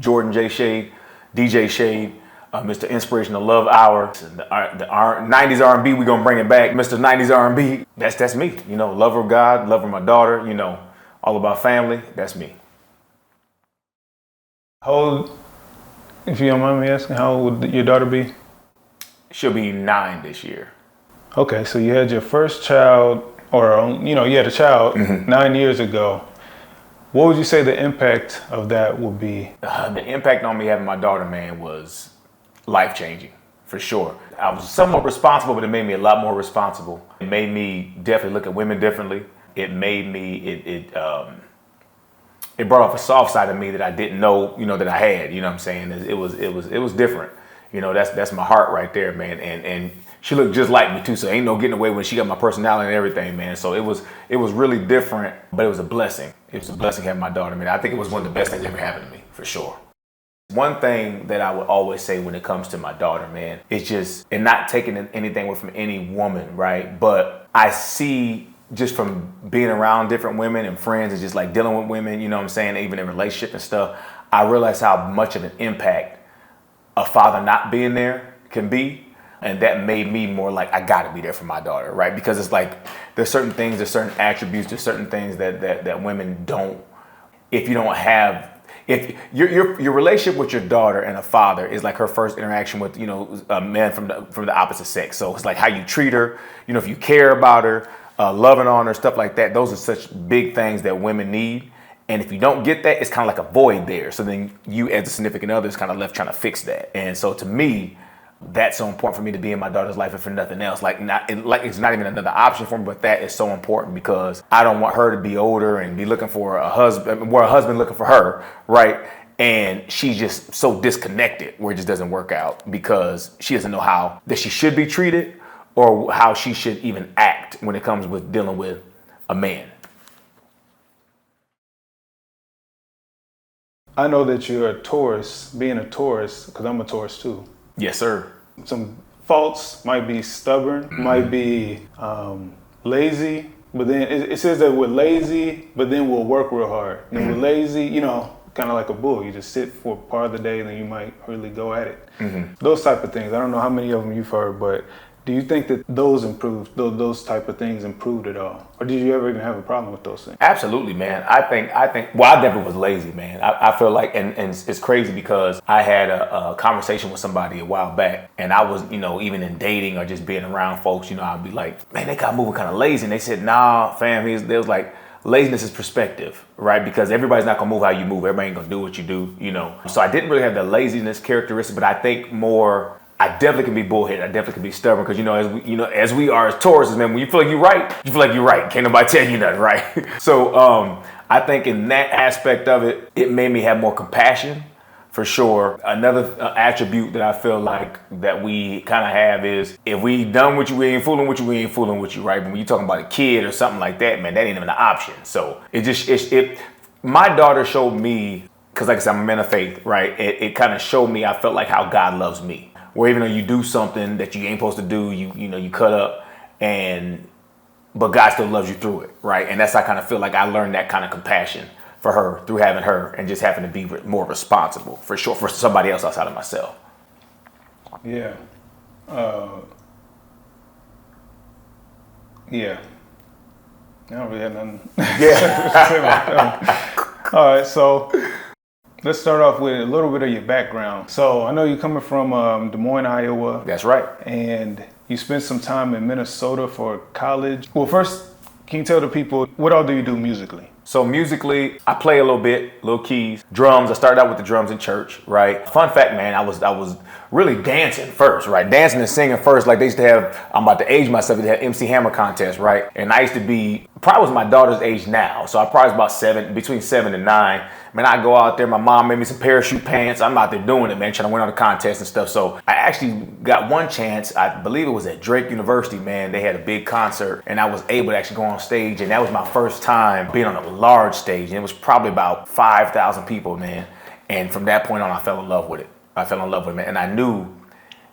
Jordan J. Shade, DJ Shade, Mr. Inspirational Love Hour, the 90s R&B, we're gonna bring it back. Mr. 90s R&B, that's me. You know, lover of God, lover of my daughter, you know, all about family, that's me. How old, if you don't mind me asking, how old would your daughter be? She'll be 9 this year. Okay, so you had your first child, or you had a child 9 years ago. What would you say the impact of that would be? The impact on me having my daughter, man, was life-changing, for sure. I was somewhat responsible, but it made me a lot more responsible. It made me definitely look at women differently. It made me, it brought off a soft side of me that I didn't know, that I had, you know what I'm saying? It was different. That's my heart right there, man. And she looked just like me too, so ain't no getting away when she got my personality and everything, man. So it was really different, but it was a blessing. It was a blessing having my daughter, man. I think it was one of the best things that ever happened to me, for sure. One thing that I would always say when it comes to my daughter, man, is just, and not taking anything away from any woman, right? But I see just from being around different women and friends and just like dealing with women, you know what I'm saying, even in relationship and stuff, I realize how much of an impact a father not being there can be. And that made me more like, I gotta be there for my daughter, right? Because it's like, there's certain things, there's certain attributes, there's certain things that women don't, if you don't have, if your relationship with your daughter and a father is like her first interaction with, a man from the opposite sex. So it's like how you treat her, if you care about her, loving on her, stuff like that. Those are such big things that women need. And if you don't get that, it's kind of like a void there. So then you as a significant other is kind of left trying to fix that. And so to me, that's so important for me to be in my daughter's life, and for nothing else. Like it's not even another option for me, but that is so important because I don't want her to be older and be looking for a husband, or a husband looking for her, right? And she's just so disconnected where it just doesn't work out because she doesn't know how that she should be treated or how she should even act when it comes with dealing with a man. I know that you're a Taurus, being a Taurus, because I'm a Taurus too. Yes, sir. Some faults might be stubborn, might be lazy, but then it says that we're lazy, but then we'll work real hard. And we're lazy, kind of like a bull. You just sit for part of the day and then you might really go at it. Those type of things. I don't know how many of them you've heard, but do you think that those improved, those type of things improved at all? Or did you ever even have a problem with those things? Absolutely, man. I think, well, I never was lazy, man. I feel like, and it's crazy because I had a conversation with somebody a while back, and I was, even in dating or just being around folks, I'd be like, man, they got moving kind of lazy. And they said, nah, fam, they was like, laziness is perspective, right? Because everybody's not gonna move how you move. Everybody ain't gonna do what you do, So I didn't really have the laziness characteristic, but I think more, I definitely can be bullheaded. I definitely can be stubborn because as we are as Tauruses, man, when you feel like you're right, you feel like you're right. Can't nobody tell you nothing, right? So I think in that aspect of it, it made me have more compassion, for sure. Another attribute that I feel like that we kind of have is if we done with you, we ain't fooling with you, we ain't fooling with you, right? But when you're talking about a kid or something like that, man, that ain't even an option. So my daughter showed me, because like I said, I'm a man of faith, right? It kind of showed me, I felt like how God loves me. Where even though you do something that you ain't supposed to do, you cut up, but God still loves you through it, right? And that's I kind of feel like I learned that kind of compassion for her through having her and just having to be more responsible, for sure, for somebody else outside of myself. Yeah. Yeah. I don't really have nothing. Yeah. All right, so let's start off with a little bit of your background. So I know you're coming from Des Moines, Iowa. That's right. And you spent some time in Minnesota for college. Well, first, can you tell the people, what all do you do musically? So musically, I play a little bit, little keys, drums. I started out with the drums in church, right? Fun fact, man, I was really dancing first, right? Dancing and singing first. Like they used to have, I'm about to age myself, they had MC Hammer contest, right? And I used to be, probably was my daughter's age now. So I probably was about between 7 and 9. Man, I go out there, my mom made me some parachute pants. I'm out there doing it, man, trying to win on the contest and stuff. So I actually got one chance, I believe it was at Drake University, man. They had a big concert and I was able to actually go on stage. And that was my first time being on a large stage. And it was probably about 5,000 people, man. And from that point on, I fell in love with it. Man. And I knew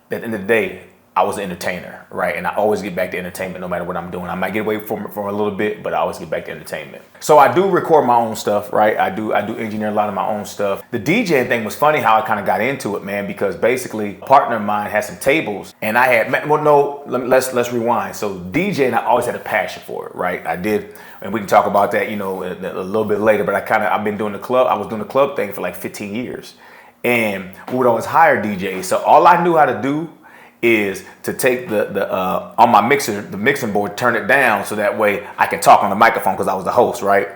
that at the end of the day, I was an entertainer, right? And I always get back to entertainment no matter what I'm doing. I might get away from it for a little bit, but I always get back to entertainment. So I do record my own stuff, right? I do engineer a lot of my own stuff. The DJing thing was funny how I kind of got into it, man, because basically a partner of mine had some tables and I had, well, no, let's rewind. So DJing, I always had a passion for it, right? I did, and we can talk about that, you know, a little bit later, but I've been doing I was doing the club thing for like 15 years. And we would always hire DJs. So all I knew how to do is to take the on my mixer, the mixing board, turn it down so that way I can talk on the microphone because I was the host, right?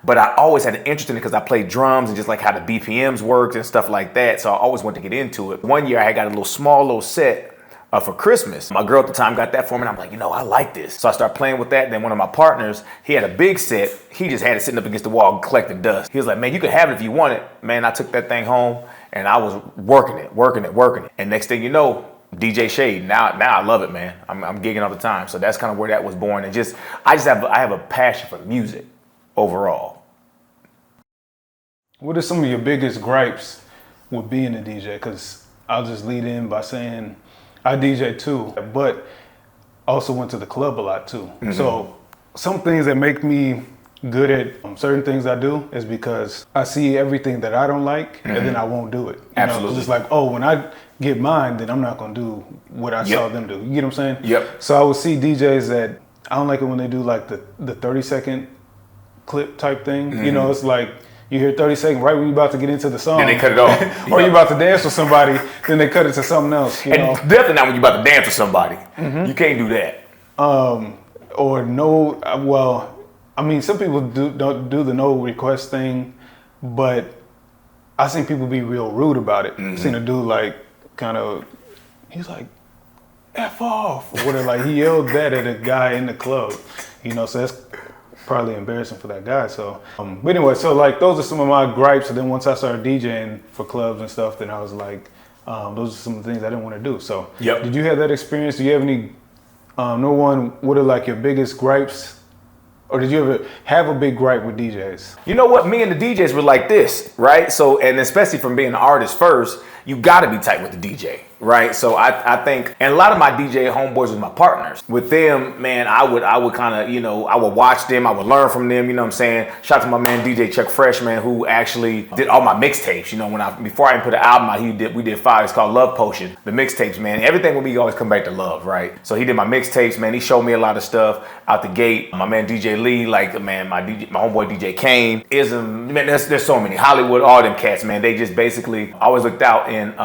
But I always had an interest in it because I played drums and just like how the BPMs worked and stuff like that. So I always wanted to get into it. One year I got a small little set for Christmas. My girl at the time got that for me and I'm like, you know, I like this. So I started playing with that. Then one of my partners, he had a big set. He just had it sitting up against the wall collecting dust. He was like, man, you could have it if you want it. Man, I took that thing home and I was working it. And next thing you know, DJ Shade. Now I love it, man. I'm gigging all the time. So that's kind of where that was born. And I have a passion for music overall. What are some of your biggest gripes with being a DJ? Because I'll just lead in by saying I DJ too, but also went to the club a lot too. Mm-hmm. So some things that make me good at certain things I do is because I see everything that I don't like, mm-hmm. and then I won't do it. Absolutely. It's like, oh, when I get mine, then I'm not gonna do what I saw them do. You get what I'm saying? Yep. So I would see DJs that I don't like it when they do like the 30-second clip type thing. Mm-hmm. You know, it's like you hear 30 seconds right when you're about to get into the song. Then they cut it off. Or you're about to dance with somebody, then they cut it to something else. You know? Definitely not when you're about to dance with somebody. Mm-hmm. You can't do that. Or no, well, I mean, some people don't do the no request thing, but I seen people be real rude about it. Mm-hmm. Seen a dude like kind of, he's like, F off, or whatever. Like he yelled that at a guy in the club, you know. So that's probably embarrassing for that guy. So, but anyway, so like those are some of my gripes. And then once I started DJing for clubs and stuff, then I was like, those are some of the things I didn't want to do. So, yep. Did you have that experience? Do you have any? No one. What are like your biggest gripes? Or did you ever have a big gripe with DJs? You know what? Me and the DJs were like this, right? So, and especially from being an artist first, you got to be tight with the DJ, right? So I think, and a lot of my DJ homeboys was my partners. With them, man, I would kind of, you know, I would watch them, I would learn from them, you know what I'm saying? Shout out to my man DJ Chuck Fresh, man, who actually did all my mixtapes. You know, before I even put an album out, we did 5. It's called Love Potion. The mixtapes, man. Everything with me always come back to love, right? So he did my mixtapes, man. He showed me a lot of stuff out the gate. My man DJ Lee, like, man, my homeboy DJ Kane, man, there's so many. Hollywood, all them cats, man. They just basically always looked out. And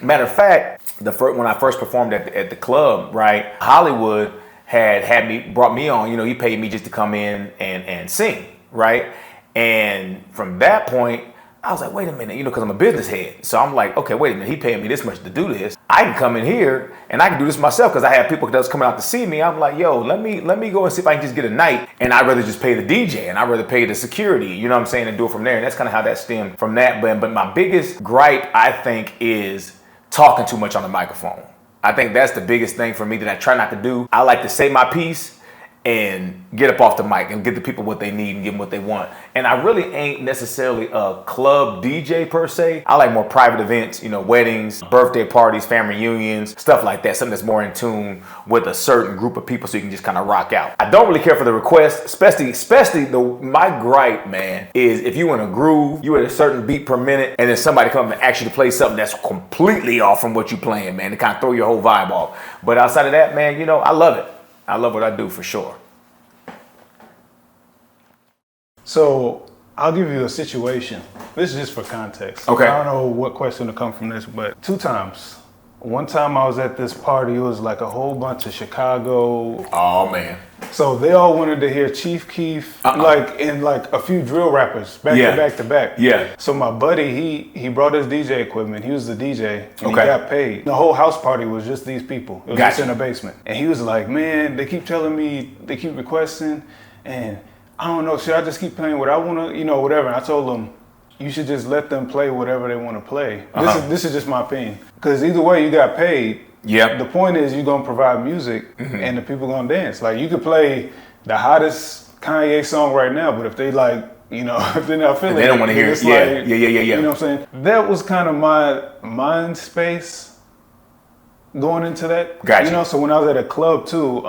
matter of fact, when I first performed at the club, right, Hollywood brought me on. You know, he paid me just to come in and sing, right? And from that point, I was like, wait a minute, you know, because I'm a business head. So I'm like, okay, wait a minute, he paying me this much to do this. I can come in here and I can do this myself because I have people that's coming out to see me. I'm like, yo, let me go and see if I can just get a night. And I'd rather just pay the DJ and I'd rather pay the security, you know what I'm saying, and do it from there. And that's kind of how that stemmed from that. But my biggest gripe, I think, is talking too much on the microphone. I think that's the biggest thing for me that I try not to do. I like to say my piece and get up off the mic and get the people what they need and give them what they want. And I really ain't necessarily a club DJ per se. I like more private events, you know, weddings, birthday parties, family reunions, stuff like that. Something that's more in tune with a certain group of people so you can just kind of rock out. I don't really care for the requests, especially my gripe, man, is if you in a groove, you at a certain beat per minute, and then somebody comes and asks you to play something that's completely off from what you playing, man, to kind of throw your whole vibe off. But outside of that, man, you know, I love it. I love what I do for sure. So I'll give you a situation. This is just for context. Okay. I don't know what question to come from this, but 2 times. One time I was at this party, it was like a whole bunch of Chicago. Oh man. So they all wanted to hear Chief Keef, and a few drill rappers back to back. Yeah. So my buddy, he brought his DJ equipment. He was the DJ and he got paid. The whole house party was just these people. It was just in the basement. And he was like, man, they keep telling me, they keep requesting, and I don't know, should I just keep playing what I want to, you know, whatever. And I told him, you should just let them play whatever they want to play. This is just my opinion. Because either way, you got paid. Yep. The point is you're going to provide music, mm-hmm. and the people going to dance. Like, you could play the hottest Kanye song right now, but if they like, you know, if they're not feeling it, they don't want to hear it. Yeah. You know what I'm saying? That was kind of my mind space. going into that. Gotcha. You know, so when I was at a club too,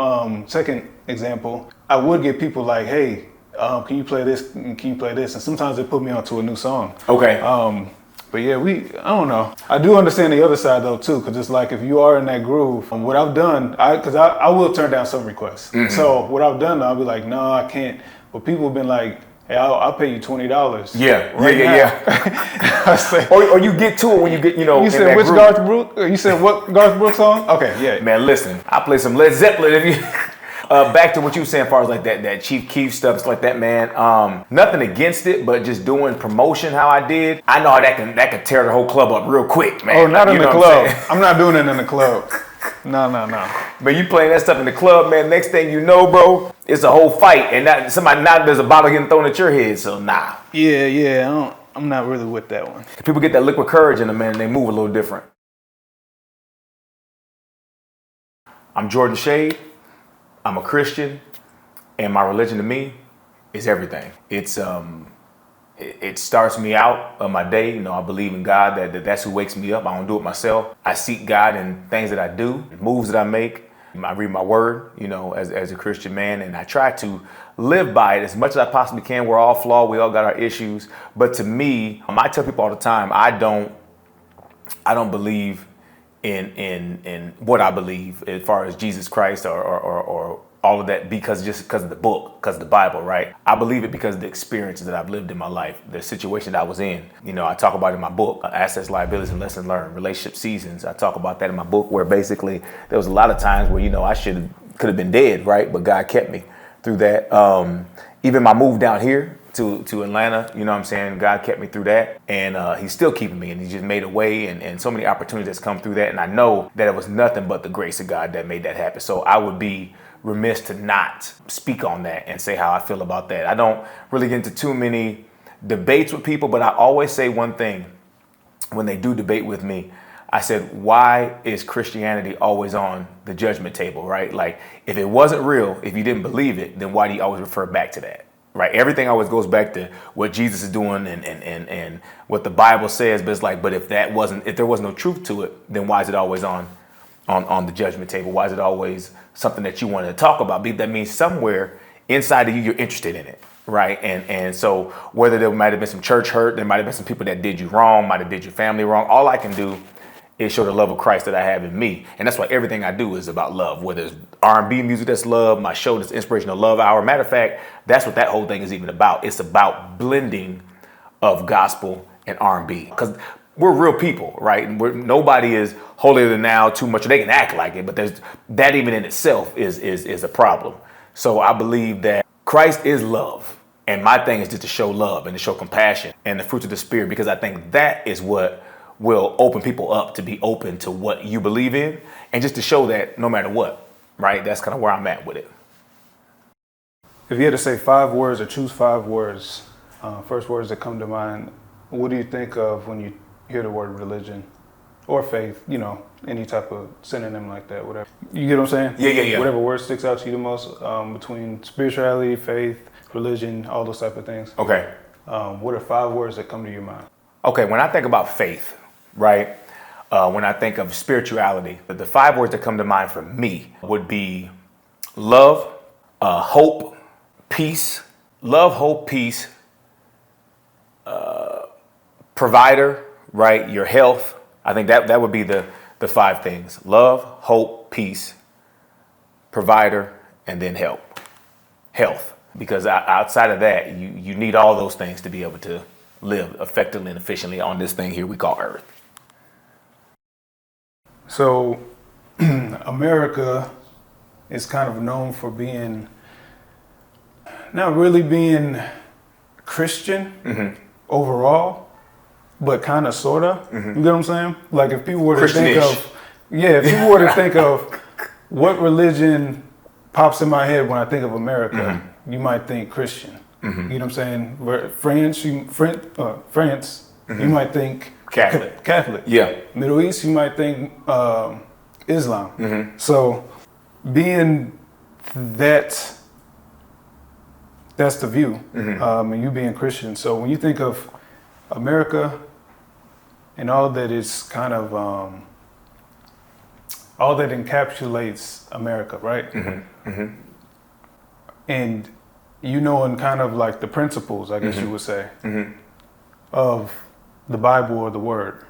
second example, I would get people like, hey, can you play this? Can you play this? And sometimes they put me onto a new song. Okay. But yeah, I don't know. I do understand the other side though too, because it's like if you are in that groove, what I've done, because I will turn down some requests. Mm-hmm. So what I've done, I'll be like, no, I can't. But people have been like, hey, I'll pay you $20. Yeah, right yeah. I say, or you get to it when you get, you know. you in said that which group. Garth Brooks? You said what Garth Brooks song? Okay, yeah. Man, listen, I play some Led Zeppelin. If you back to what you were saying, as far as like that Chief Keef stuff, stuff like that, man. Nothing against it, but just doing promotion how I did, I know how that could tear the whole club up real quick, man. Oh, not Like, in you the know what I'm club. saying? I'm not doing it in the club. No. But you playing that stuff in the club, man. Next thing you know, bro, it's a whole fight, and now there's a bottle getting thrown at your head. So nah. Yeah. I'm not really with that one. People get that liquid courage in them, man, and they move a little different. I'm Jordan Shade. I'm a Christian, and my religion to me is everything. It starts me out of my day. You know, I believe in God, that's who wakes me up. I don't do it myself. I seek God in things that I do, moves that I make. I read my word, you know, as a Christian man, and I try to live by it as much as I possibly can. We're all flawed. We all got our issues. But to me, I tell people all the time, I don't believe in what I believe as far as Jesus Christ or all of that because of the book, because of the Bible, right? I believe it because of the experiences that I've lived in my life, the situation that I was in. You know, I talk about it in my book, Assets, Liabilities, and Lessons Learned, Relationship Seasons. I talk about that in my book where basically there was a lot of times where, you know, I could have been dead, right? But God kept me through that. Even my move down here to Atlanta, you know what I'm saying? God kept me through that, and he's still keeping me, and he just made a way, and so many opportunities that's come through that, and I know that it was nothing but the grace of God that made that happen. So I would be remiss to not speak on that and say how I feel about that. I don't really get into too many debates with people, but I always say one thing when they do debate with me. I said, why is Christianity always on the judgment table, right? Like, if it wasn't real, if you didn't believe it, then why do you always refer back to that? Right, everything always goes back to what Jesus is doing and what the Bible says. But it's like, but if there was no truth to it, then why is it always on the judgment table? Why is it always something that you want to talk about? That means somewhere inside of you, you're interested in it, right? And so whether there might have been some church hurt, there might have been some people that did you wrong, might have did your family wrong. All I can do is show the love of Christ that I have in me. And that's why everything I do is about love, whether it's R&B music, that's love, my show, this Inspirational Love Hour. Matter of fact, that's what that whole thing is even about. It's about blending of gospel and R&B, because we're real people, right? And nobody is holier than thou too much. They can act like it, but that even in itself is a problem. So I believe that Christ is love. And my thing is just to show love and to show compassion and the fruits of the Spirit, because I think that is what will open people up to be open to what you believe in, and just to show that no matter what, right? That's kind of where I'm at with it. If you had to say 5 words or choose 5 words, first words that come to mind, what do you think of when you hear the word religion or faith? You know, any type of synonym like that, whatever. You get what I'm saying? Yeah. Whatever word sticks out to you the most between spirituality, faith, religion, all those type of things. Okay. What are 5 words that come to your mind? Okay, when I think about faith, right? When I think of spirituality, the 5 words that come to mind for me would be love, hope, peace. Love, hope, peace. Provider, right? Your health. I think that would be the 5 things: love, hope, peace, provider, and then health. Because outside of that, you need all those things to be able to live effectively and efficiently on this thing here we call Earth. So America is kind of known for being, not really being Christian overall, but kind of, sort of. You get what I'm saying? Like if people were to think of, what religion pops in my head when I think of America, you might think Christian. You know what I'm saying? France, you might think Catholic. Yeah. Middle East, you might think Islam. So being that's the view, and you being Christian. So when you think of America and all that is kind of all that encapsulates America, right? And and kind of like the principles, I guess you would say, of the Bible or the Word.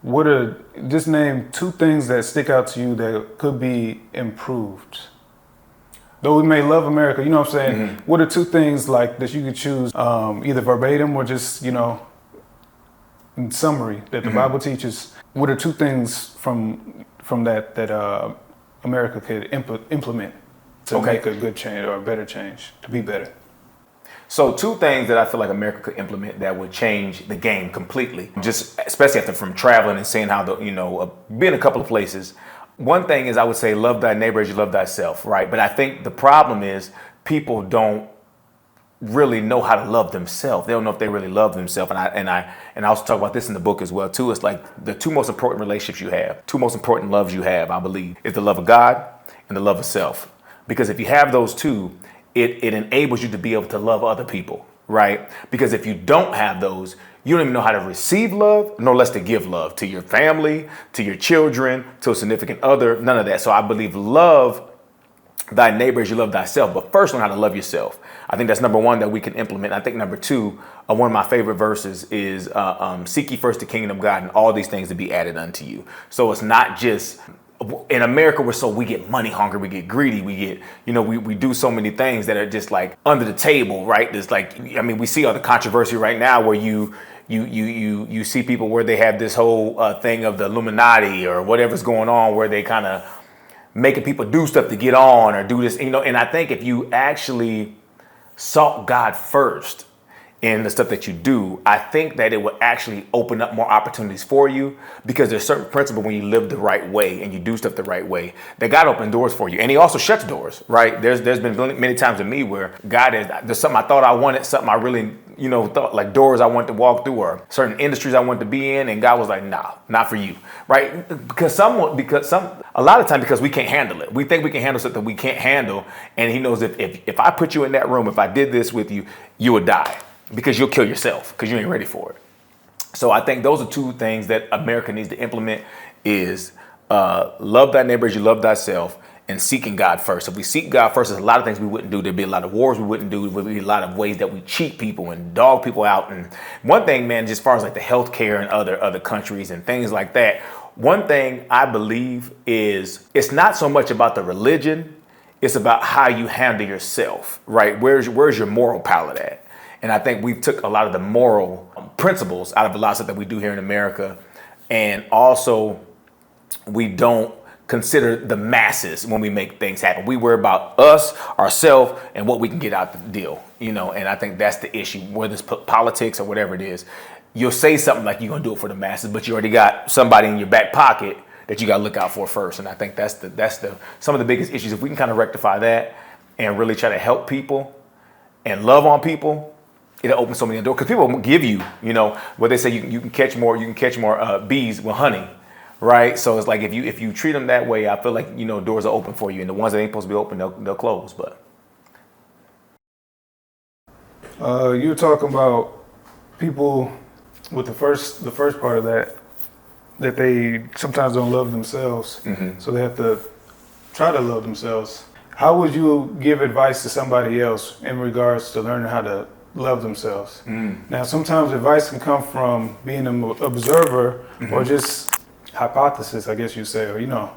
What are, just name 2 things that stick out to you that could be improved? Though we may love America, you know what I'm saying? What are 2 things like that you could choose, either verbatim or just, in summary that the Bible teaches? What are 2 things from that America could implement to make a good change or a better change, to be better? So 2 things that I feel like America could implement that would change the game completely, just especially after from traveling and seeing how being a couple of places. One thing is, I would say, love thy neighbor as you love thyself, right? But I think the problem is people don't really know how to love themselves. They don't know if they really love themselves. And I also talk about this in the book as well too. It's like the 2 most important relationships you have, 2 most important loves you have, I believe, is the love of God and the love of self. Because if you have those 2, it enables you to be able to love other people, right? Because if you don't have those, you don't even know how to receive love, nor less to give love to your family, to your children, to a significant other, none of that. So I believe love thy neighbor as you love thyself, but first learn how to love yourself. I think that's number 1 that we can implement. I think number 2, one of my favorite verses is seek ye first the kingdom of God and all these things to be added unto you. So it's not just, in America, we get money hungry, we get greedy, we get, we do so many things that are just like under the table, right? There's like, we see all the controversy right now where you see people where they have this whole thing of the Illuminati or whatever's going on, where they kind of making people do stuff to get on or do this, and I think if you actually sought God first in the stuff that you do, I think that it will actually open up more opportunities for you, because there's certain principle when you live the right way and you do stuff the right way that God opens doors for you. And he also shuts doors, right? There's been many times with me where there's something I thought I wanted, something I really, thought like doors I wanted to walk through or certain industries I wanted to be in. And God was like, nah, not for you, right? A lot of times because we can't handle it. We think we can handle something we can't handle. And he knows if I put you in that room, if I did this with you, you would die. Because you'll kill yourself because you ain't ready for it. So I think those are 2 things that America needs to implement is love thy neighbor as you love thyself, and seeking God first. If we seek God first, there's a lot of things we wouldn't do. There'd be a lot of wars we wouldn't do. There'd be a lot of ways that we cheat people and dog people out. And one thing, man, just as far as like the healthcare in other countries and things like that, one thing I believe is it's not so much about the religion. It's about how you handle yourself, right? Where's your moral palate at? And I think we've took a lot of the moral principles out of a lot of stuff that we do here in America. And also, we don't consider the masses when we make things happen. We worry about us, ourselves, and what we can get out the deal, and I think that's the issue, whether it's politics or whatever it is. You'll say something like you're going to do it for the masses, but you already got somebody in your back pocket that you got to look out for first. And I think that's some of the biggest issues. If we can kind of rectify that and really try to help people and love on people, it'll open so many doors, because people will give you, what they say, you can catch more bees with honey, right? So it's like if you treat them that way, I feel like doors are open for you, and the ones that ain't supposed to be open, they'll close. But you were talking about people with the first part of that they sometimes don't love themselves, so they have to try to love themselves. How would you give advice to somebody else in regards to learning how to love themselves? Now, sometimes advice can come from being an observer or just hypothesis, I guess you say, or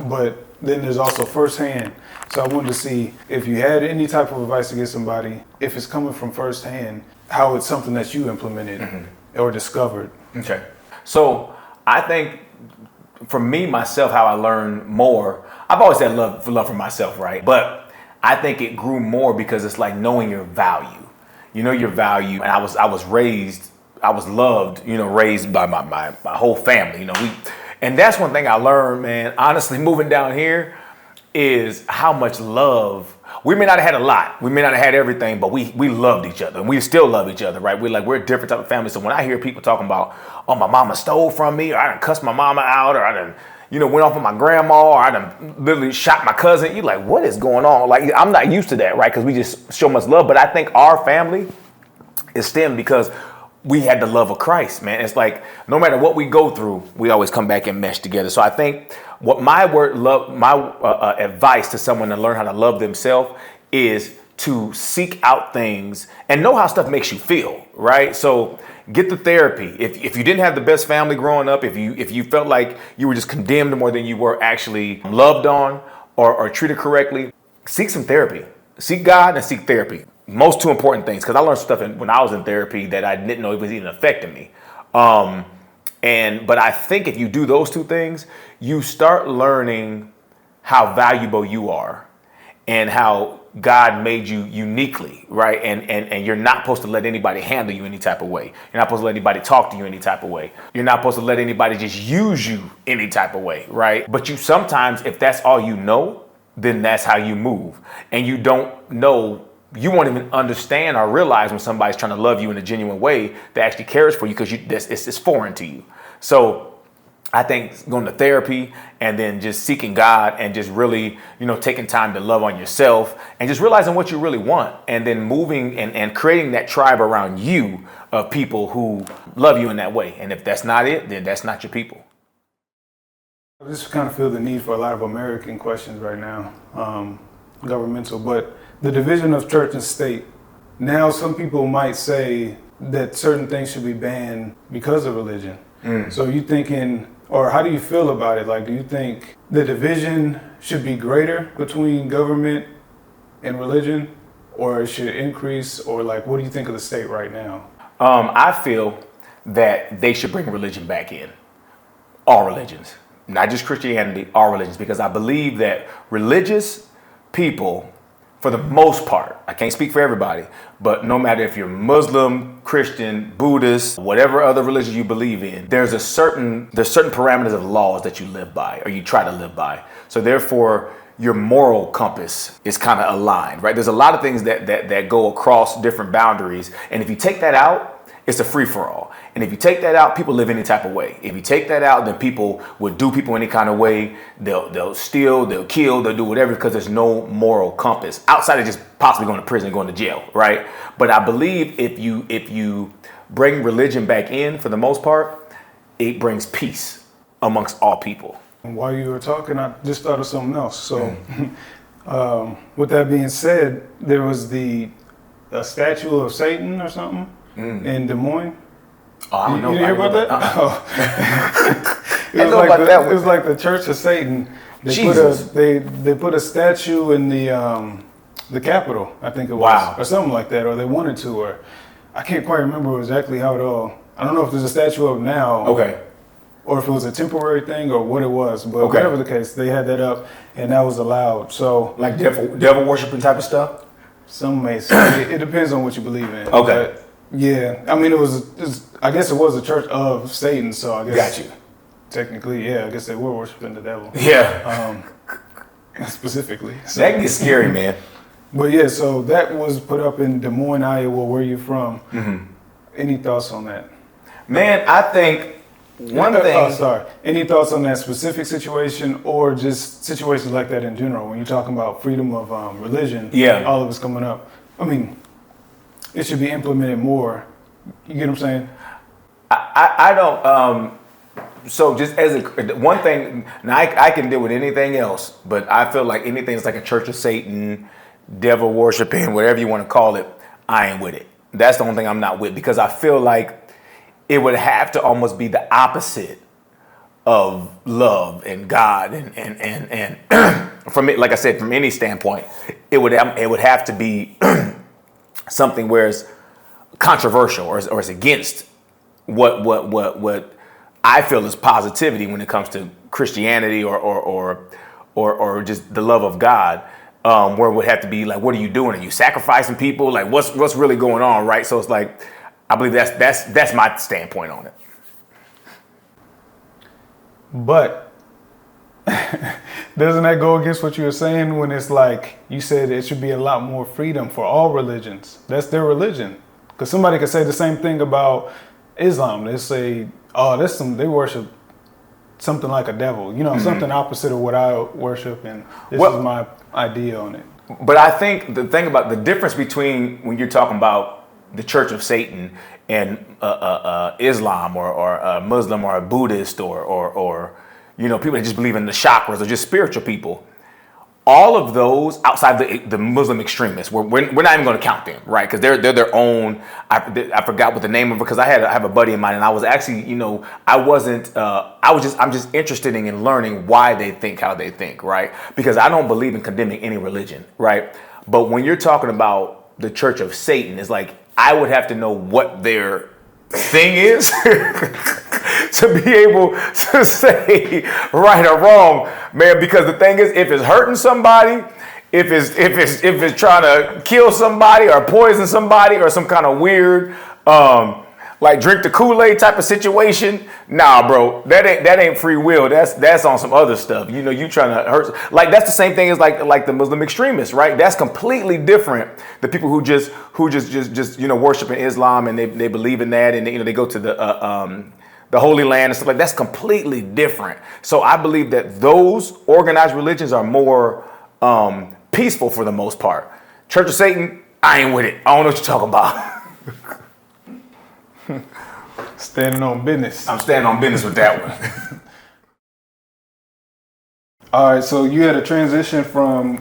but then there's also firsthand. So I wanted to see if you had any type of advice to give somebody, if it's coming from firsthand, how it's something that you implemented or discovered. Okay. So I think for me, myself, how I learned more, I've always had love for myself, right? But I think it grew more because it's like knowing your value. Your value. And I was loved, raised by my whole family, and that's one thing I learned, man, honestly, moving down here, is how much love. We may not have had a lot. We may not have had everything, but we loved each other, and we still love each other, right? We're a different type of family. So when I hear people talking about, oh, my mama stole from me, or I done cussed my mama out, or I done, went off on my grandma, or I done literally shot my cousin, you're like, what is going on? Like, I'm not used to that, right? Because we just show much love. But I think our family is stemmed because we had the love of Christ, man. It's like no matter what we go through, we always come back and mesh together. So I think what my advice to someone to learn how to love themselves is to seek out things and know how stuff makes you feel, right? So get the therapy. If you didn't have the best family growing up, if you felt like you were just condemned more than you were actually loved on or treated correctly, seek some therapy. Seek God and seek therapy. Most two important things, because I learned stuff when I was in therapy that I didn't know it was even affecting me. But I think if you do those two things, you start learning how valuable you are and how God made you uniquely, right? And you're not supposed to let anybody handle you any type of way. You're not supposed to let anybody talk to you any type of way. You're not supposed to let anybody just use you any type of way, right? But you sometimes, if that's all you know, then that's how you move. And you don't know, you won't even understand or realize when somebody's trying to love you in a genuine way that actually cares for you, because it's foreign to you. So I think going to therapy and then just seeking God and just really, taking time to love on yourself and just realizing what you really want, and then moving and creating that tribe around you of people who love you in that way. And if that's not it, then that's not your people. I just kind of feel the need for a lot of American questions right now, governmental, but the division of church and state. Now, some people might say that certain things should be banned because of religion. So you thinking, or how do you feel about it? Like, do you think the division should be greater between government and religion, or it should increase, or like, what do you think of the state right now? I feel that they should bring religion back in. All religions. Not just Christianity, all religions, because I believe that religious people, for the most part, I can't speak for everybody, but no matter if you're Muslim, Christian, Buddhist, whatever other religion you believe in, there's certain parameters of laws that you live by, or you try to live by. So therefore, your moral compass is kind of aligned, right? There's a lot of things that go across different boundaries, and if you take that out, it's a free-for-all. And if you take that out, people live any type of way. If you take that out, then people would do people any kind of way. They'll steal, they'll kill, they'll do whatever, because there's no moral compass outside of just possibly going to prison and going to jail, right? But I believe if you bring religion back in, for the most part, it brings peace amongst all people. While you were talking, I just thought of something else. So with that being said, there was a statue of Satan or something in Des Moines. Oh, I don't know. You didn't hear about that? Uh-uh. It was like the Church of Satan. They put a statue in the Capitol, I think it was, Wow. or something like that, or they wanted to, or I can't quite remember exactly how it all. I don't know if there's a statue up now. Okay. Or if it was a temporary thing or what it was, but Okay. whatever the case, they had that up and that was allowed. So Like devil worshiping type of stuff? some may say it depends on what you believe in. Okay. But yeah, I mean, I guess it was a church of Satan, so I guess Got you. technically, yeah, I guess they were worshiping the devil. Yeah. Specifically. So, That gets scary, man. but yeah, so that was put up in Des Moines, Iowa. Where you from? Any thoughts on that? Man, I think one thing. Sorry. Any thoughts on that specific situation, or just situations like that in general? When you're talking about freedom of religion, Yeah. all of it's coming up. I mean, it should be implemented more. You get what I'm saying? I don't. So just as one thing, now I can deal with anything else, but I feel like anything that's like a Church of Satan, devil worshiping, whatever you want to call it, I ain't with it. That's the only thing I'm not with, because I feel like it would have to almost be the opposite of love and God and from it, like I said, from any standpoint, it would have to be something where it's controversial or it's against what I feel is positivity when it comes to Christianity or just the love of God. Where it would have to be like, what are you doing? Are you sacrificing people? Like, what's really going on, right? So it's like, I believe that's my standpoint on it. But doesn't that go against what you were saying when it's like you said it should be a lot more freedom for all religions? That's their religion. Because somebody could say the same thing about Islam. They say, oh, they worship something like a devil, something opposite of what I worship, and this is my idea on it. But I think the thing about the difference between when you're talking about the Church of Satan and Islam or a Muslim or a Buddhist or people that just believe in the chakras or just spiritual people. All of those outside the Muslim extremists, we're not even going to count them, right? Because they're their own. I forgot what the name of it, because I have a buddy of mine, and I was actually, I'm just interested in learning why they think how they think, right? Because I don't believe in condemning any religion, right? But when you're talking about the Church of Satan, it's like I would have to know what their thing is to be able to say right or wrong, man. Because the thing is, if it's hurting somebody, if it's trying to kill somebody or poison somebody or some kind of weird like drink the Kool-Aid type of situation, nah, bro, that ain't free will. That's on some other stuff. You trying to hurt. Like that's the same thing as like the Muslim extremists, right? That's completely different. The people who just worship in Islam and they believe in that, and they go to the Holy Land and stuff like that. That's completely different. So I believe that those organized religions are more peaceful for the most part. Church of Satan, I ain't with it. I don't know what you're talking about. Standing on business. I'm standing on business with that one. All right, so you had a transition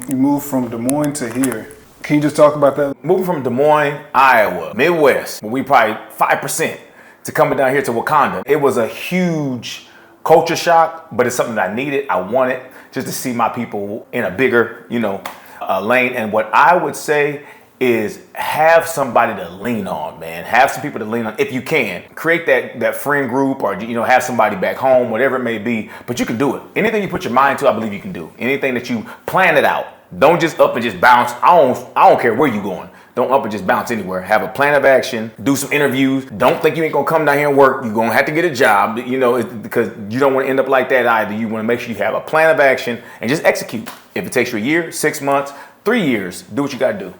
you moved from Des Moines to here. Can you just talk about that? Moving from Des Moines, Iowa, Midwest, we probably 5%, to coming down here to Wakanda. It was a huge culture shock, but it's something that I needed. I wanted just to see my people in a bigger, lane. And what I would say is have somebody to lean on, man. Have some people to lean on if you can. Create that friend group or, have somebody back home, whatever it may be. But you can do it. Anything you put your mind to, I believe you can do. Anything that you plan it out. Don't just up and just bounce. I don't care where you're going. Don't up and just bounce anywhere. Have a plan of action. Do some interviews. Don't think you ain't gonna come down here and work. You're gonna have to get a job, because you don't want to end up like that either. You want to make sure you have a plan of action and just execute. If it takes you a year, 6 months, 3 years, do what you gotta do.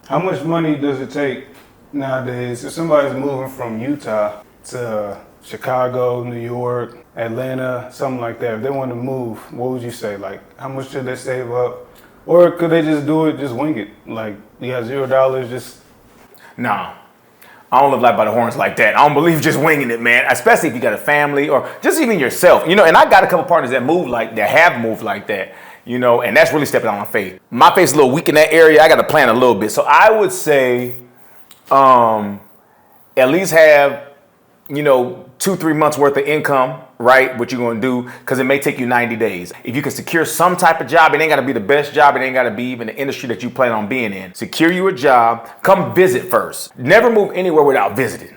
How much money does it take nowadays if somebody's moving from Utah to Chicago, New York, Atlanta, something like that? If they want to move, what would you say? Like, how much should they save up? Or could they just do it, just wing it? Like, you got $0, just... Nah, I don't live life by the horns like that. I don't believe just winging it, man. Especially if you got a family or just even yourself. And I got a couple partners that have moved like that. And that's really stepping on my faith. My faith's a little weak in that area. I got to plan a little bit. So I would say, at least have, 2-3 months worth of income, right? What you're going to do, because it may take you 90 days. If you can secure some type of job, it ain't got to be the best job. It ain't got to be even the industry that you plan on being in. Secure you a job. Come visit first. Never move anywhere without visiting.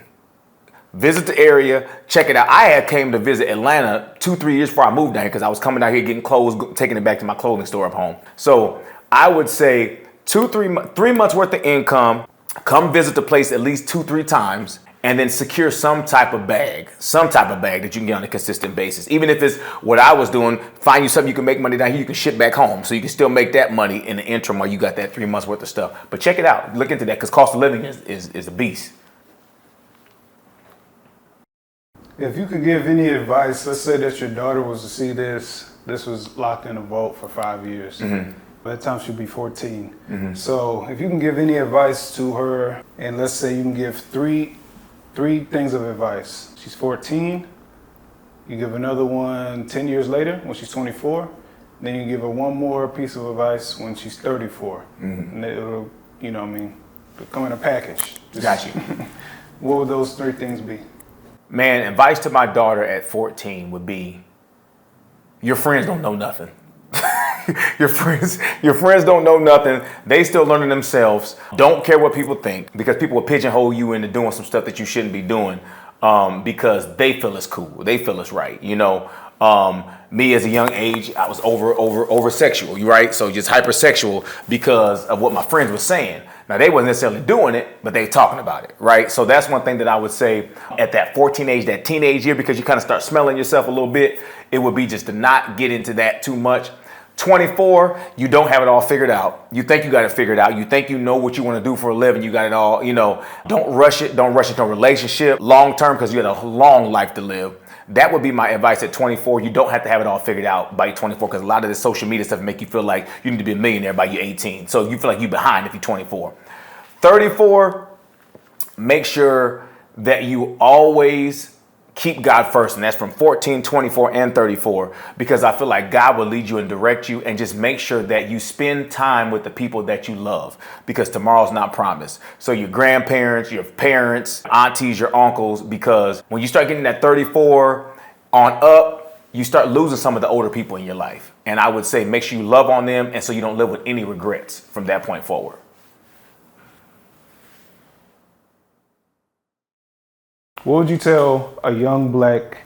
Visit the area, check it out. I had came to visit Atlanta 2-3 years before I moved down here, because I was coming out here getting clothes, taking it back to my clothing store up home. So I would say 3 months worth of income. Come visit the place at least 2-3 times, and then secure some type of bag that you can get on a consistent basis. Even if it's what I was doing, find you something you can make money down here, you can ship back home, so you can still make that money in the interim while you got that 3 months worth of stuff. But check it out, look into that, because cost of living is a beast. If you could give any advice, let's say that your daughter was to see this was locked in a vault for 5 years. Mm-hmm. By that time she'll be 14. Mm-hmm. So if you can give any advice to her, and let's say you can give three things of advice. She's 14, you give another one 10 years later when she's 24, then you give her one more piece of advice when she's 34. Mm-hmm. And it'll, come in a package. Got you. What would those 3 things be? Man, advice to my daughter at 14 would be, your friends don't know nothing. Your friends don't know nothing. They still learning themselves. Don't care what people think, because people will pigeonhole you into doing some stuff that you shouldn't be doing, because they feel it's cool. They feel it's right. Me as a young age, I was over sexual, right? So just hypersexual because of what my friends were saying. Now, they wasn't necessarily doing it, but they talking about it, right? So that's one thing that I would say at that 14 age, that teenage year, because you kind of start smelling yourself a little bit, it would be just to not get into that too much. 24, you don't have it all figured out. You think you got it figured out. You think you know what you want to do for a living. You got it all, Don't rush it. Don't rush into a relationship long term, because you got a long life to live. That would be my advice at 24. You don't have to have it all figured out by 24, because a lot of this social media stuff make you feel like you need to be a millionaire by you 18. So you feel like you're behind if you're 24. 34, make sure that you always keep God first. And that's from 14, 24, and 34, because I feel like God will lead you and direct you, and just make sure that you spend time with the people that you love, because tomorrow's not promised. So your grandparents, your parents, aunties, your uncles, because when you start getting that 34 on up, you start losing some of the older people in your life. And I would say make sure you love on them, and so you don't live with any regrets from that point forward. What would you tell a young black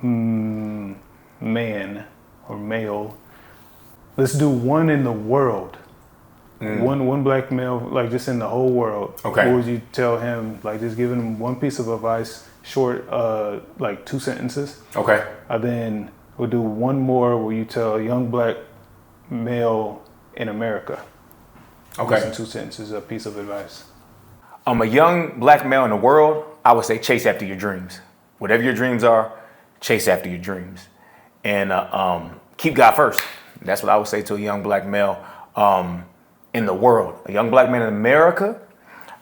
man or male? Let's do one in the world. One black male, like just in the whole world. Okay. What would you tell him? Like just giving him one piece of advice, short, like 2 sentences. Okay. Then we'll do one more where you tell a young black male in America. Okay. Just in 2 sentences, a piece of advice. I'm a young black male in the world. I would say chase after your dreams. Whatever your dreams are, chase after your dreams, and keep God first. That's what I would say to a young black male in the world. A young black man in America,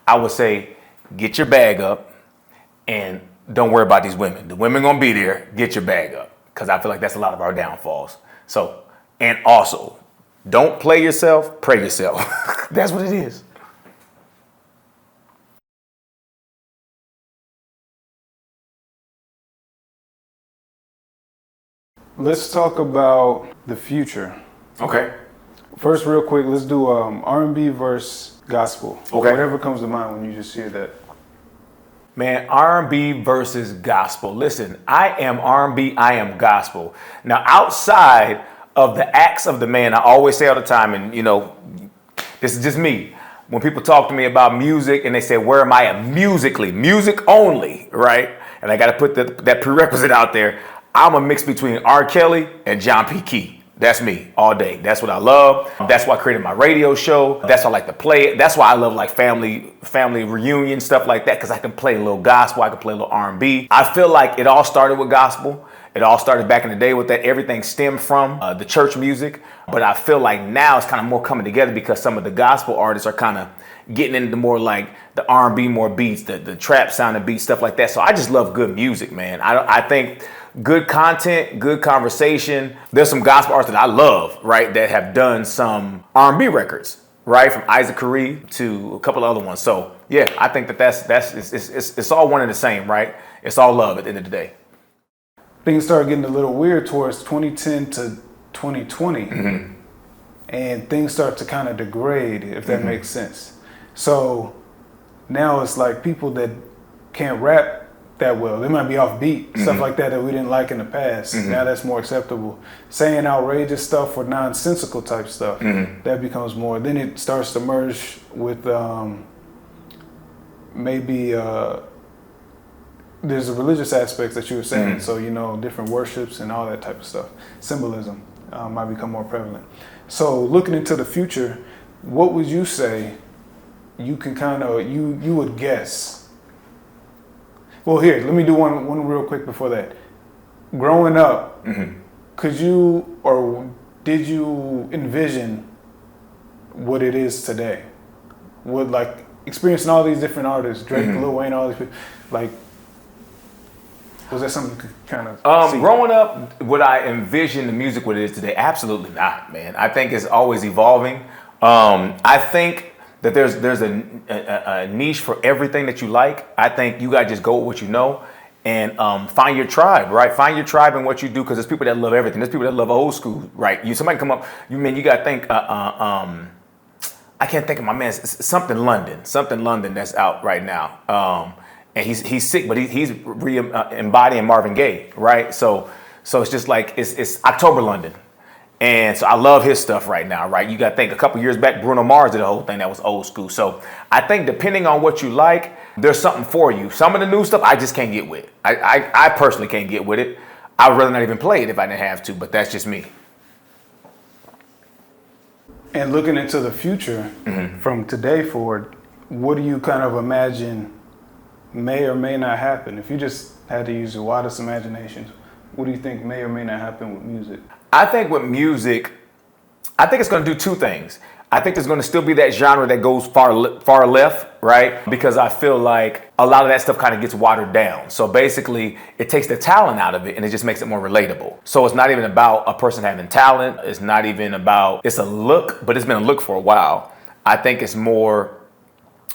I would say get your bag up and don't worry about these women. The women gonna be there. Get your bag up, because I feel like that's a lot of our downfalls. So, and also, don't play yourself, pray yourself. That's what it is. Let's talk about the future. Okay. First, real quick, let's do R&B versus gospel. Okay. Whatever comes to mind when you just hear that. Man, R&B versus gospel. Listen, I am R&B, I am gospel. Now, outside of the acts of the man, I always say all the time, and you know, this is just me. When people talk to me about music and they say, where am I at musically? Music only, right? And I got to put that prerequisite out there. I'm a mix between R. Kelly and John P. Key. That's me all day. That's what I love. That's why I created my radio show. That's why I like to play it. That's why I love like family reunion, stuff like that, because I can play a little gospel. I can play a little R&B. I feel like it all started with gospel. It all started back in the day with that. Everything stemmed from the church music. But I feel like now it's kind of more coming together, because some of the gospel artists are kind of getting into more like the R&B, more beats, the trap sounding beats, stuff like that. So I just love good music, man. I think good content, good conversation. There's some gospel artists that I love, right, that have done some R&B records, right, from Isaac Carree to a couple of other ones. So yeah, I think it's all one and the same, right? It's all love at the end of the day. Things started getting a little weird towards 2010 to 2020, and things start to kind of degrade, if that makes sense. So now it's like people that can't rap that well, they might be off beat, stuff like that we didn't like in the past. Now that's more acceptable. Saying outrageous stuff or nonsensical type stuff, that becomes more. Then it starts to merge with maybe there's a religious aspects that you were saying. So, you know, different worships and all that type of stuff. Symbolism might become more prevalent. So looking into the future, what would you say you can kind of, you would guess? Well, here, let me do one real quick before that. Growing up, could you or did you envision what it is today? Would like experiencing all these different artists, Drake, Lil Wayne, all these people, like, was that something you could kind of see? Growing up, would I envision the music what it is today? Absolutely not, man. I think it's always evolving. I think that there's a niche for everything that you like. I think you gotta just go with what you know and find your tribe, right? Find your tribe in what you do, because there's people that love everything. There's people that love old school, right? Somebody come up, you gotta think. I can't think of my man. Something London that's out right now. And he's sick, but he's embodying Marvin Gaye, right? So it's just like it's October London. And so I love his stuff right now, right? You got to think a couple years back, Bruno Mars did a whole thing that was old school. So I think depending on what you like, there's something for you. Some of the new stuff I just can't get with. I personally can't get with it. I'd rather not even play it if I didn't have to, but that's just me. And looking into the future from today forward, what do you kind of imagine may or may not happen? If you just had to use your wildest imaginations, what do you think may or may not happen with music? I think with music, I think it's going to do two things. I think there's going to still be that genre that goes far left, right? Because I feel like a lot of that stuff kind of gets watered down. So basically, it takes the talent out of it and it just makes it more relatable. So it's not even about a person having talent. It's not even about, it's a look, but it's been a look for a while. I think it's more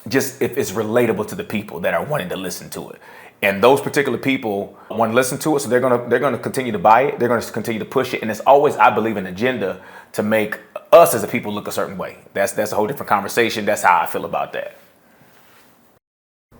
just if it's relatable to the people that are wanting to listen to it. And those particular people want to listen to it, so they're gonna continue to buy it. They're gonna continue to push it, and it's always, I believe, an agenda to make us as a people look a certain way. That's a whole different conversation. That's how I feel about that.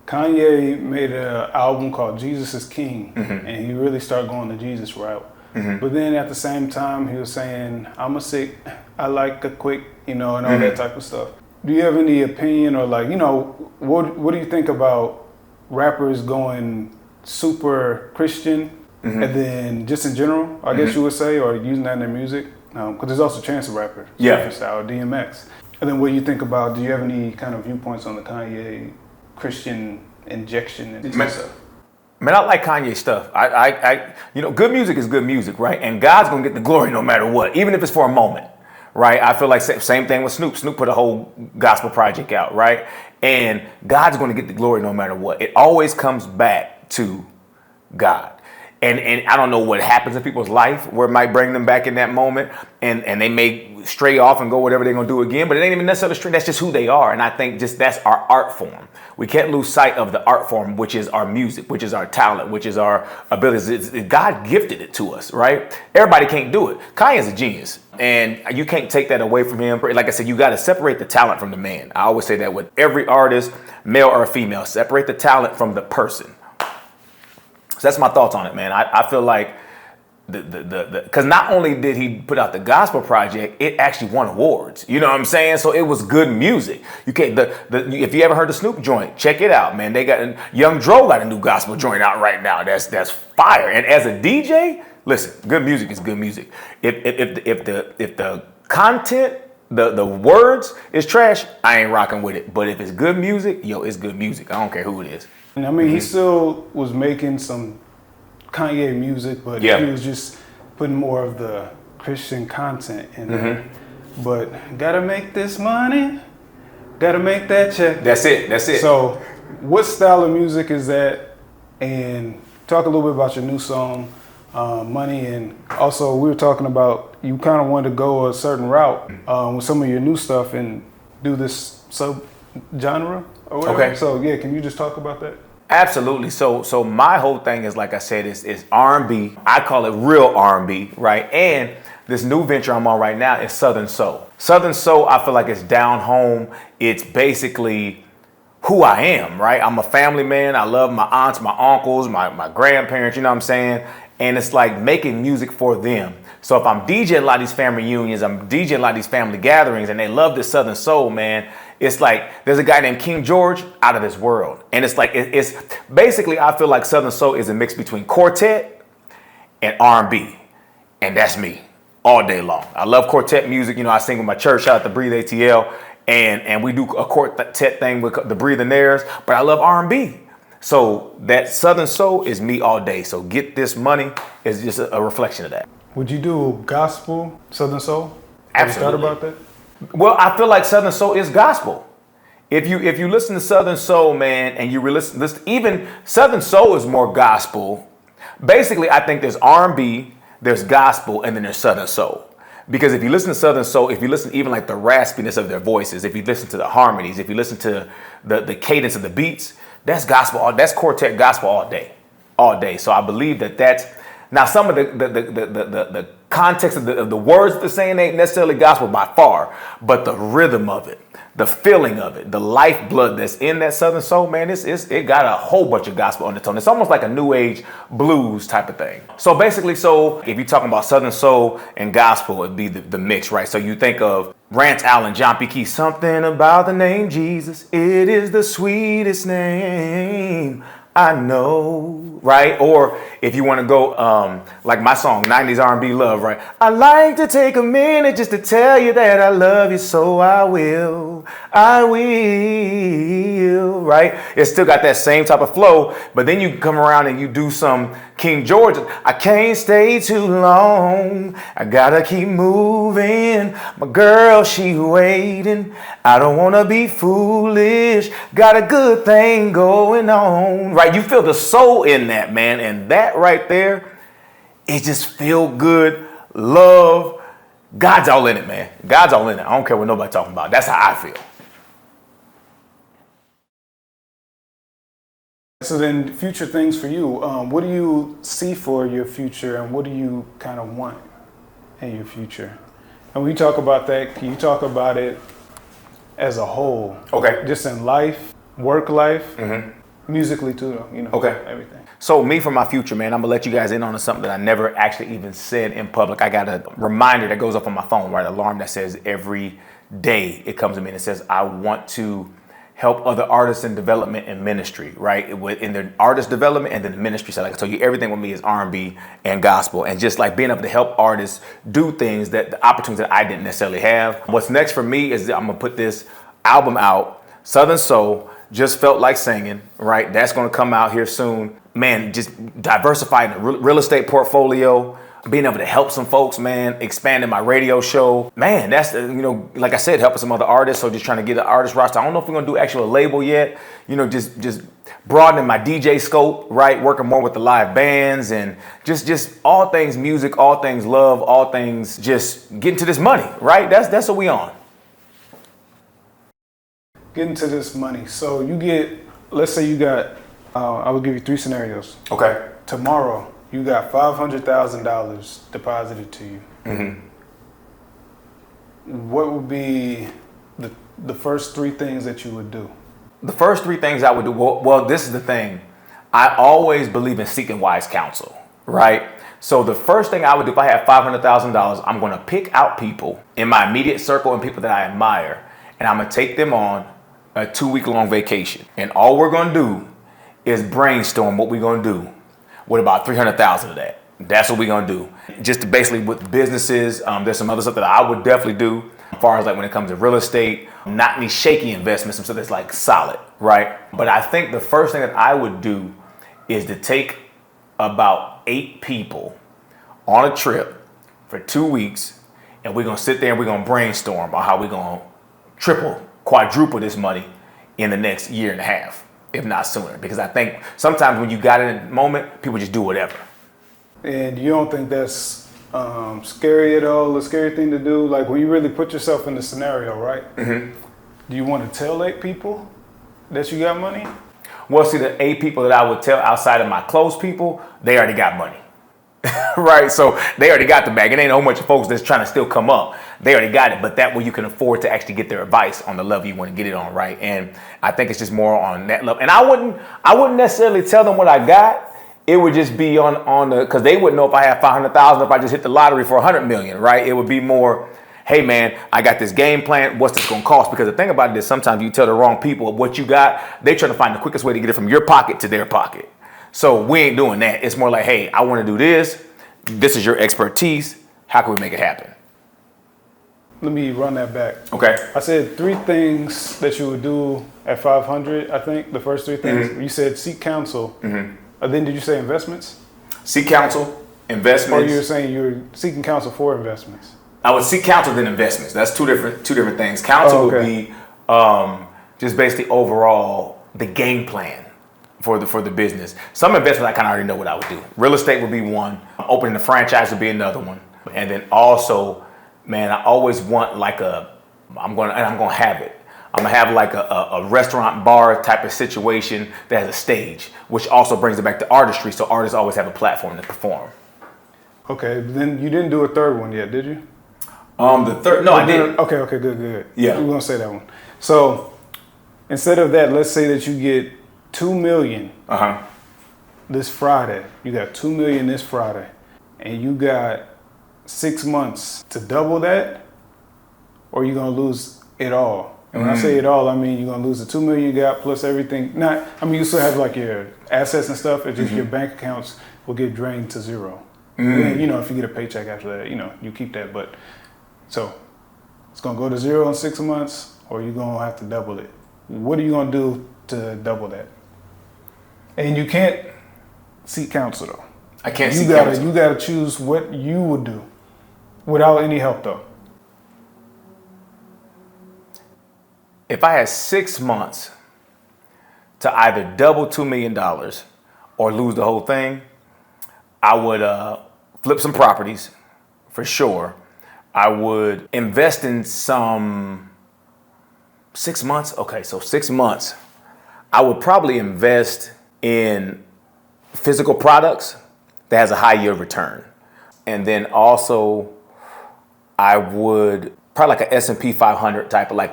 Kanye made an album called Jesus is King, and he really started going the Jesus route. But then at the same time, he was saying, I'm a sick, I like a quick, and all that type of stuff. Do you have any opinion or what do you think about rappers going super Christian and then just in general, I guess you would say, or using that in their music? Because there's also Chance the Rapper, Surfer Style, DMX. And then what do you think about, do you have any kind of viewpoints on the Kanye Christian injection into stuff? Man, I like Kanye stuff. I good music is good music, right? And God's gonna get the glory no matter what, even if it's for a moment, right? I feel like same thing with Snoop. Snoop put a whole gospel project out, right? And God's gonna get the glory no matter what. It always comes back to God. And I don't know what happens in people's life where it might bring them back in that moment, and they may stray off and go whatever they're gonna do again, but it ain't even necessarily stray. That's just who they are. And I think just that's our art form. We can't lose sight of the art form, which is our music, which is our talent, which is our abilities. God gifted it to us, right? Everybody can't do it. Kanye's a genius, and you can't take that away from him. Like I said, you got to separate the talent from the man. I always say that with every artist, male or female, separate the talent from the person. So that's my thoughts on it, man. I feel like because not only did he put out the gospel project, it actually won awards. You know what I'm saying? So it was good music. You can't if you ever heard the Snoop joint, check it out, man. They got Young Dro got a new gospel joint out right now. That's fire. And as a DJ, listen, good music is good music. If the content, the words is trash, I ain't rocking with it. But if it's good music, it's good music. I don't care who it is. And I mean, he still was making some Kanye music, but he was just putting more of the Christian content in there. But gotta make this money, gotta make that check. That's it. So, what style of music is that? And talk a little bit about your new song, Money. And also, we were talking about you kind of wanted to go a certain route with some of your new stuff and do this sub-genre or whatever. Okay. So, yeah, can you just talk about that? Absolutely. So my whole thing is, like I said, is R&B. I call it real R&B, right? And this new venture I'm on right now is Southern Soul. Southern Soul, I feel like it's down home. It's basically who I am, right? I'm a family man. I love my aunts, my uncles, my grandparents, you know what I'm saying? And it's like making music for them. So if I'm DJing a lot of these family reunions, I'm DJing a lot of these family gatherings, and they love this Southern Soul, man. It's like there's a guy named King George, out of this world. And it's like, it's basically, I feel like Southern Soul is a mix between quartet and R&B. And that's me all day long. I love quartet music. I sing with my church, shout out to Breathe ATL. And we do a quartet thing with the Breathinaires, but I love R&B. So that Southern Soul is me all day. So Get This Money is just a reflection of that. Would you do gospel Southern Soul? Absolutely. Have you thought about that? Well, I feel like Southern Soul is gospel. If you listen to Southern Soul, man, and you listen, even Southern Soul is more gospel. Basically, I think there's R&B, there's gospel, and then there's Southern Soul. Because if you listen to Southern Soul, if you listen even like the raspiness of their voices, if you listen to the harmonies, if you listen to the cadence of the beats, that's gospel. That's quartet gospel all day. So I believe that's now some of the context of the words that they're saying ain't necessarily gospel by far, but the rhythm of it, the feeling of it, the lifeblood that's in that Southern Soul, man, it got a whole bunch of gospel undertone. It's almost like a new age blues type of thing. So basically, if you're talking about Southern Soul and gospel, it'd be the mix, right? So you think of Rance Allen, John P. Key, something about the name Jesus, it is the sweetest name I know, right? Or if you want to go like my song, 90s R&B Love, right? I like to take a minute just to tell you that I love you, so I will. I will, right? It still got that same type of flow, but then you come around and you do some King George. I can't stay too long. I gotta keep moving. My girl, she waiting. I don't wanna be foolish. Got a good thing going on, right? You feel the soul in that, man, and that right there, it just feel good, love. God's all in it, man. God's all in it. I don't care what nobody talking about. That's how I feel. So then, future things for you. What do you see for your future, and what do you kind of want in your future? And when you talk about that, can you talk about it as a whole? Okay. Just in life, work life, musically too, you know, Okay. everything. So me for my future, man, I'm gonna let you guys in on something that I never actually even said in public. I got a reminder that goes up on my phone, right? An alarm that says every day it comes to me and it says, I want to help other artists in development and ministry, right? In their artist development and then the ministry side. Like I told you, everything with me is R&B and gospel, and just like being able to help artists do things that the opportunities that I didn't necessarily have. What's next for me is that I'm gonna put this album out, Southern Soul, Just Felt Like Singing, right? That's gonna come out here soon. Man, just diversifying the real estate portfolio, being able to help some folks, man, expanding my radio show. Man, that's, like I said, helping some other artists. So just trying to get an artist roster. I don't know if we're gonna do actually a label yet. Just broadening my DJ scope, right? Working more with the live bands and just all things music, all things love, all things just getting to this money, right? That's what we on. Getting to this money. So you get, let's say you got, I will give you 3 scenarios. Okay. Tomorrow, you got $500,000 deposited to you. What would be the first 3 things that you would do? The first 3 things I would do, well, this is the thing. I always believe in seeking wise counsel, right? So the first thing I would do if I had $500,000, I'm going to pick out people in my immediate circle and people that I admire, and I'm going to take them on a 2-week-long vacation. And all we're going to do is brainstorm what we're going to do with about 300,000 of that. That's what we're going to do. Just to basically with businesses, there's some other stuff that I would definitely do as far as like when it comes to real estate, not any shaky investments, some stuff that's like solid, right? But I think the first thing that I would do is to take about 8 people on a trip for 2 weeks, and we're going to sit there and we're going to brainstorm on how we're going to triple, quadruple this money in the next year and a half, if not sooner. Because I think sometimes when you got it in the moment, people just do whatever. And you don't think that's scary at all, a scary thing to do? Like when you really put yourself in the scenario, right? Do you want to tell 8 people that you got money? Well, see, the 8 people that I would tell outside of my close people, they already got money. Right? So they already got the bag. It ain't a whole bunch of folks that's trying to still come up. They already got it, but that way you can afford to actually get their advice on the level you want to get it on, right? And I think it's just more on that level. And I wouldn't necessarily tell them what I got. It would just be on the, because they wouldn't know if I had 500,000, if I just hit the lottery for 100 million, right? It would be more, hey man, I got this game plan. What's this going to cost? Because the thing about it is sometimes you tell the wrong people what you got. They trying to find the quickest way to get it from your pocket to their pocket. So we ain't doing that. It's more like, hey, I want to do this. This is your expertise. How can we make it happen? Let me run that back. Okay. I said 3 things that you would do at 500, I think, the first 3 things. You said seek counsel. Then did you say investments? Seek counsel, investments. Or you were saying you were seeking counsel for investments? I would seek counsel then investments. That's two different things. Counsel would be just basically overall the game plan for the business. Some investments I kind of already know what I would do. Real estate would be one. Opening the franchise would be another one. And then also, man, I always want like I'm gonna have it. I'm gonna have like a restaurant bar type of situation that has a stage, which also brings it back to artistry. So artists always have a platform to perform. Okay, then you didn't do a third one yet, did you? The third, no, I didn't. Okay, good. Yeah. We're gonna say that one. So instead of that, let's say that you get $2 million this Friday. You got $2 million this Friday, and you got 6 months to double that, or you're gonna lose it all. And when I say it all, I mean you're gonna lose the $2 million you got plus everything. You still have like your assets and stuff. It's just your bank accounts will get drained to zero. And, if you get a paycheck after that, you keep that. But so it's gonna go to zero in 6 months, or you're gonna have to double it. What are you gonna do to double that? And you can't seek counsel though. I can't seek counsel. You gotta choose what you would do without any help though. If I had 6 months to either double $2 million or lose the whole thing, I would flip some properties for sure. I would invest in some 6 months. Okay, so 6 months. I would probably invest in physical products that has a high yield return. And then also I would probably like a S&P 500 type of like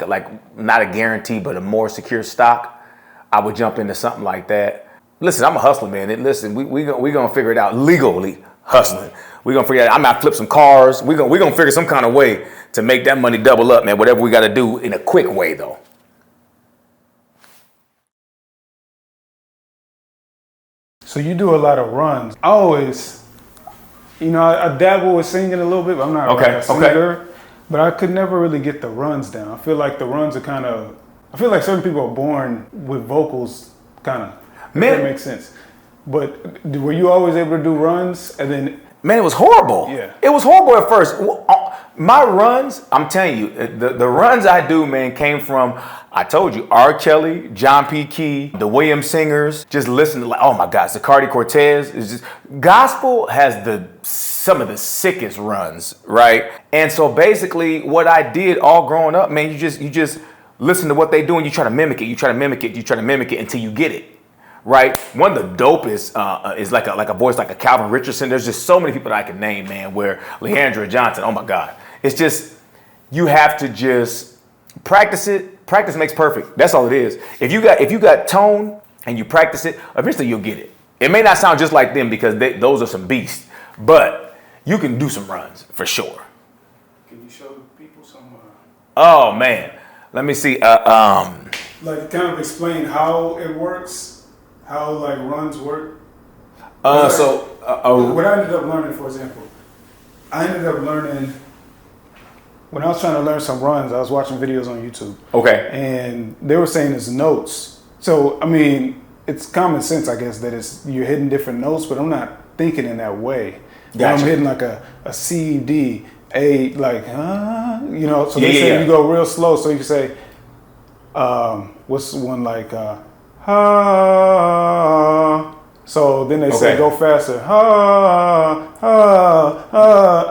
not a guarantee, but a more secure stock. I would jump into something like that. Listen, I'm a hustler, man. Listen, we gonna figure it out legally hustling. We're gonna figure it out. I might flip some cars. We're gonna figure some kind of way to make that money double up, man. Whatever we gotta do in a quick way though. So you do a lot of runs. I always, I dabble with singing a little bit, but I'm not like a singer. But I could never really get the runs down. I feel like the runs are I feel like certain people are born with vocals kind of. That makes sense. But were you always able to do runs and then? Man, it was horrible. Yeah. It was horrible at first. My runs, I'm telling you, the runs I do, man, came from, I told you, R. Kelly, John P. Key, the Williams Singers. Just listen to, oh my God, Zacardi Cortez. It's just, gospel has some of the sickest runs, right? And so basically what I did all growing up, man, you just listen to what they do and you try to mimic it. You try to mimic it until you get it. Right, one of the dopest is like a voice like a Calvin Richardson. There's just so many people that I can name, man. Where Leandra Johnson, oh my God, it's just you have to just practice it. Practice makes perfect. That's all it is. If you got tone and you practice it, eventually you'll get it. It may not sound just like them because those are some beasts, but you can do some runs for sure. Can you show people some? Oh man, let me see. Like kind of explain how it works. How like runs work? What I ended up learning, for example, when I was trying to learn some runs, I was watching videos on YouTube. Okay. And they were saying it's notes. So I mean, it's common sense, I guess, that you're hitting different notes, but I'm not thinking in that way. Gotcha. I'm hitting like a C, D, A, like, So they say you go real slow, so you can say, what's one like? So then they say go faster.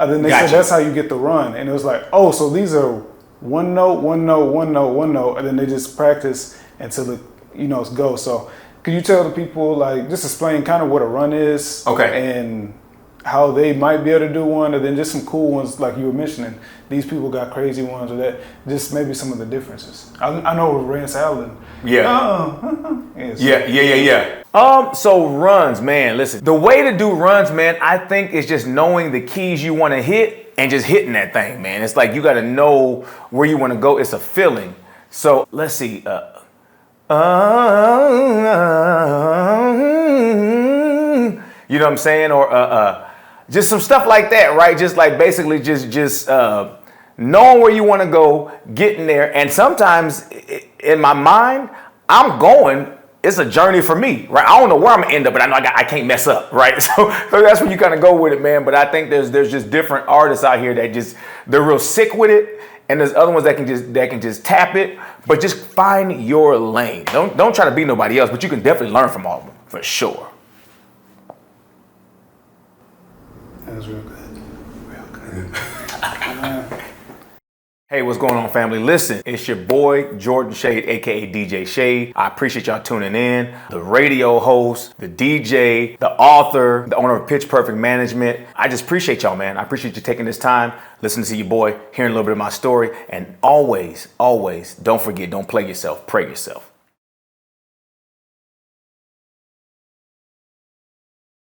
And then they said that's how you get the run. And it was like, oh, so these are one note, one note, one note, one note, and then they just practice until it it's go. So could you tell the people, like, just explain kind of what a run is, and how they might be able to do one, and then just some cool ones like you were mentioning. These people got crazy ones, or that. Just maybe some of the differences. I know with Rance Allen. So runs, man. Listen, the way to do runs, man, I think is just knowing the keys you want to hit and just hitting that thing, man. It's like you got to know where you want to go. It's a feeling. So let's see. You know what I'm saying? Or just some stuff like that, right? Just like basically just knowing where you want to go, getting there. And sometimes in my mind, I'm going, it's a journey for me, right? I don't know where I'm gonna end up, but I know I can't mess up, right? So that's where you kind of go with it, man. But I think there's just different artists out here that they're real sick with it. And there's other ones that can just tap it, but just find your lane. Don't try to be nobody else, but you can definitely learn from all of them, for sure. That was real good. Real good. Hey, what's going on, family? Listen, it's your boy, Jordan Shade, aka DJ Shade. I appreciate y'all tuning in. The radio host, the DJ, the author, the owner of Pitch Perfect Management. I just appreciate y'all, man. I appreciate you taking this time, listening to your boy, hearing a little bit of my story. And always, always, don't forget, don't play yourself, pray yourself.